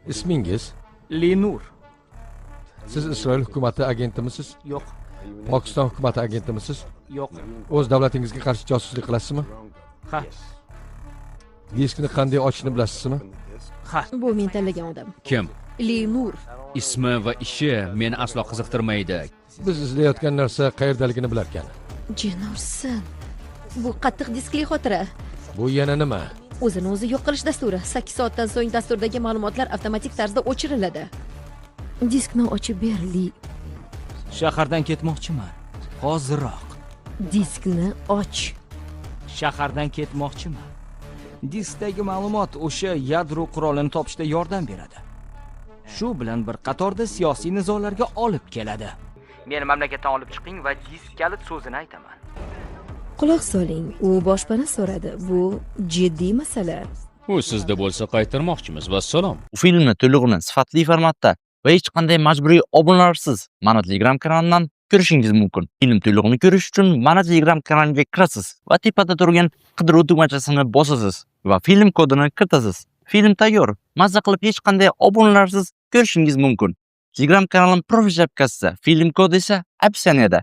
Ismingiz? Linur. Siz Isroil hukumati agentimisiz? Yo'q. Pokiston hukumati agentimisiz? Yo'q. O'z davlatingizga qarshi josuslik qilasizmi? Ha. Diskni qanday ochishni bilasizmi? Ha. Bu men tanlagan odam. Kim? Linur. Ismi va ishi meni aslo qiziqtirmaydi. Biz izlayotgan narsa qayerdaligini bilar ekan. Jinorsin. Bu qattiq diskli xotira. Bu yana nima? O'zini o'zi yo'q qilish dasturi. 8 soatdan so'ng dasturdagi ma'lumotlar avtomatik tarzda o'chiriladi. Diskni ochib ber, Li. Shahardan ketmoqchiman. Hoziroq. Diskni och. Shahardan ketmoqchiman. Diskdagi ma'lumot o'sha yadro qurolini topishda yordam beradi. Shu bilan bir qatorda siyosiy nizolarga olib keladi. Meni mamlakatdan olib chiqing va disk kalit so'zini aytaman. Quloq soling, u boshpana so'radi. Bu jiddiy masala. U sizda bo'lsa qaytarmoqchimiz. Vassalom. Filmni to'lig'ini sifatli formatda va hech qanday majburiy obunalarsiz mana Telegram kanalidan ko'rishingiz mumkin. Film to'lig'ini ko'rish uchun mana Telegram kanaliga kirasiz va tepada turgan qidiruv tugmachasini bosasiz va film kodini kiritasiz. Film tayyor. Mazza qilib hech qanday obunalarsiz ko'rishingiz mumkin. Telegram kanalim profil shapkasida, film kodi esa opsioniyada.